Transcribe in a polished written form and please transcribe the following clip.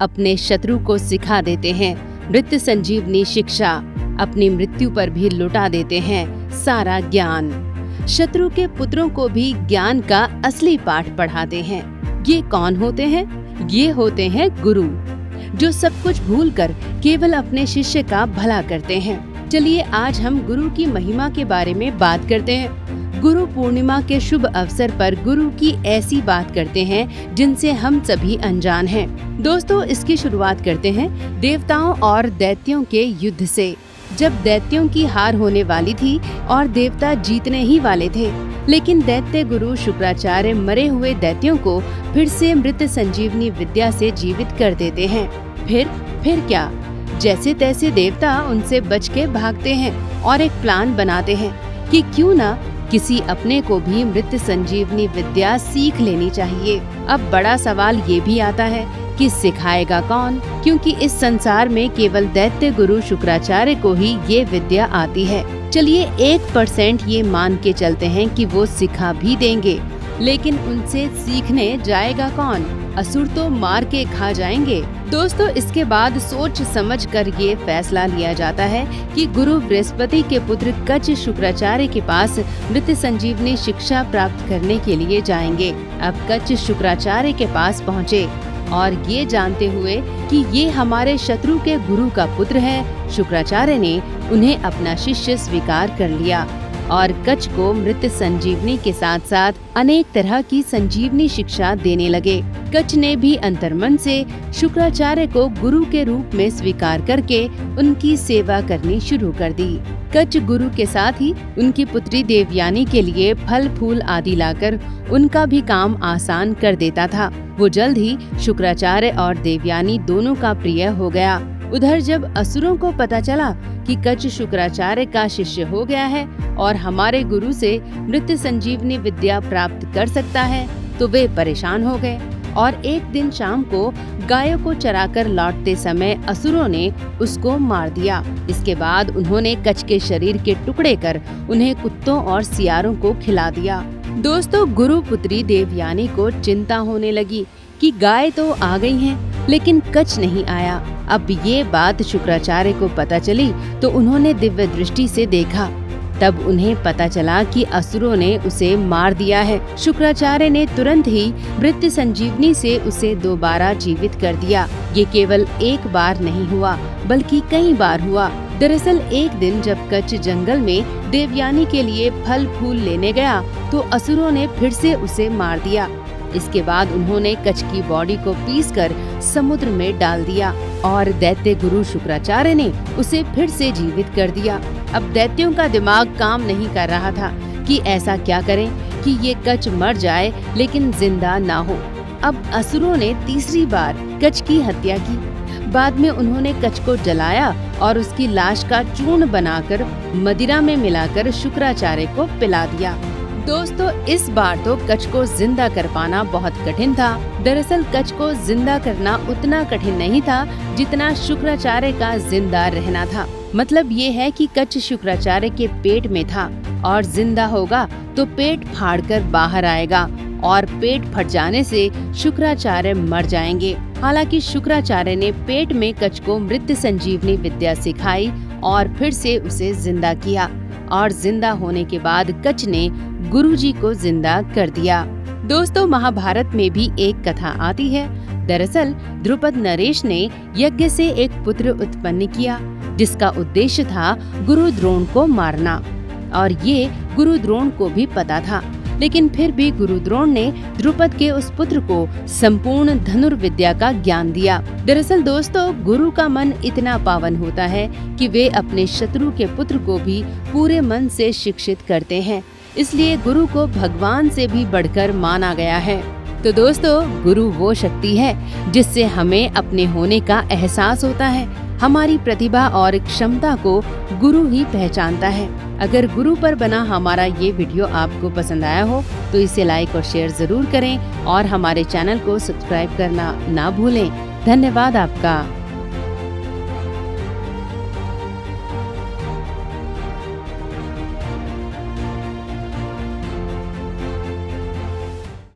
अपने शत्रु को सिखा देते हैं मृत संजीवनी शिक्षा, अपनी मृत्यु पर भी लुटा देते हैं सारा ज्ञान। शत्रु के पुत्रों को भी ज्ञान का असली पाठ पढ़ाते हैं। ये कौन होते हैं? ये होते हैं गुरु, जो सब कुछ भूलकर केवल अपने शिष्य का भला करते हैं। चलिए आज हम गुरु की महिमा के बारे में बात करते हैं। गुरु पूर्णिमा के शुभ अवसर पर गुरु की ऐसी बात करते हैं जिनसे हम सभी अनजान हैं। दोस्तों, इसकी शुरुआत करते हैं देवताओं और दैत्यों के युद्ध से। जब दैत्यों की हार होने वाली थी और देवता जीतने ही वाले थे, लेकिन दैत्य गुरु शुक्राचार्य मरे हुए दैत्यों को फिर से मृत संजीवनी विद्या से जीवित कर देते हैं। फिर क्या? जैसे तैसे देवता उनसे बच के भागते हैं और एक प्लान बनाते हैं कि क्यों ना किसी अपने को भी मृत संजीवनी विद्या सीख लेनी चाहिए। अब बड़ा सवाल ये भी आता है कि सिखाएगा कौन, क्योंकि इस संसार में केवल दैत्य गुरु शुक्राचार्य को ही ये विद्या आती है। चलिए 1% ये मान के चलते हैं कि वो सिखा भी देंगे, लेकिन उनसे सीखने जाएगा कौन? असुर तो मार के खा जाएंगे। दोस्तों, इसके बाद सोच समझ कर ये फैसला लिया जाता है कि गुरु बृहस्पति के पुत्र कच शुक्राचार्य के पास मृत संजीवनी शिक्षा प्राप्त करने के लिए जाएंगे। अब कच शुक्राचार्य के पास पहुँचे और ये जानते हुए कि ये हमारे शत्रु के गुरु का पुत्र है, शुक्राचार्य ने उन्हें अपना शिष्य स्वीकार कर लिया और कच को मृत संजीवनी के साथ साथ अनेक तरह की संजीवनी शिक्षा देने लगे। कच ने भी अंतर्मन से शुक्राचार्य को गुरु के रूप में स्वीकार करके उनकी सेवा करनी शुरू कर दी। कच गुरु के साथ ही उनकी पुत्री देवयानी के लिए फल फूल आदि लाकर उनका भी काम आसान कर देता था। वो जल्द ही शुक्राचार्य और देवयानी दोनों का प्रिय हो गया। उधर जब असुरों को पता चला कि कच शुक्राचार्य का शिष्य हो गया है और हमारे गुरु से मृत संजीवनी विद्या प्राप्त कर सकता है, तो वे परेशान हो गए और एक दिन शाम को गायों को चराकर लौटते समय असुरों ने उसको मार दिया। इसके बाद उन्होंने कच के शरीर के टुकड़े कर उन्हें कुत्तों और सियारों को खिला दिया। दोस्तों, गुरु पुत्री देवयानी को चिंता होने लगी कि गाय तो आ गई हैं, लेकिन कच नहीं आया। अब ये बात शुक्राचार्य को पता चली तो उन्होंने दिव्य दृष्टि से देखा। तब उन्हें पता चला कि असुरों ने उसे मार दिया है। शुक्राचार्य ने तुरंत ही मृत संजीवनी से उसे दोबारा जीवित कर दिया। ये केवल एक बार नहीं हुआ, बल्कि कई बार हुआ। दरअसल एक दिन जब कच जंगल में देवयानी के लिए फल फूल लेने गया तो असुरों ने फिर से उसे मार दिया। इसके बाद उन्होंने कच की बॉडी को पीसकर समुद्र में डाल दिया और दैत्य गुरु शुक्राचार्य ने उसे फिर से जीवित कर दिया। अब दैत्यों का दिमाग काम नहीं कर रहा था कि ऐसा क्या करें कि ये कच मर जाए लेकिन जिंदा ना हो। अब असुरों ने तीसरी बार कच की हत्या की। बाद में उन्होंने कच को जलाया और उसकी लाश का चूर्ण बनाकर मदिरा में मिलाकर शुक्राचार्य को पिला दिया। दोस्तों, इस बार तो कच को जिंदा कर पाना बहुत कठिन था। दरअसल कच को जिंदा करना उतना कठिन नहीं था जितना शुक्राचार्य का जिंदा रहना था। मतलब ये है कि कच शुक्राचार्य के पेट में था और जिंदा होगा तो पेट फाड़कर बाहर आएगा और पेट फट जाने से शुक्राचार्य मर जाएंगे। हालांकि शुक्राचार्य ने पेट में कच को मृत संजीवनी विद्या सिखाई और फिर से उसे जिंदा किया और जिंदा होने के बाद कच ने गुरुजी को जिंदा कर दिया। दोस्तों, महाभारत में भी एक कथा आती है। दरअसल द्रुपद नरेश ने यज्ञ से एक पुत्र उत्पन्न किया जिसका उद्देश्य था गुरु द्रोण को मारना, और ये गुरु द्रोण को भी पता था। लेकिन फिर भी गुरु द्रोण ने द्रुपद के उस पुत्र को संपूर्ण धनुर्विद्या का ज्ञान दिया। दरअसल दोस्तों, गुरु का मन इतना पावन होता है कि वे अपने शत्रु के पुत्र को भी पूरे मन से शिक्षित करते हैं। इसलिए गुरु को भगवान से भी बढ़कर माना गया है। तो दोस्तों, गुरु वो शक्ति है जिससे हमें अपने होने का एहसास होता है। हमारी प्रतिभा और क्षमता को गुरु ही पहचानता है। अगर गुरु पर बना हमारा ये वीडियो आपको पसंद आया हो तो इसे लाइक और शेयर जरूर करें और हमारे चैनल को सब्सक्राइब करना ना भूलें। धन्यवाद आपका।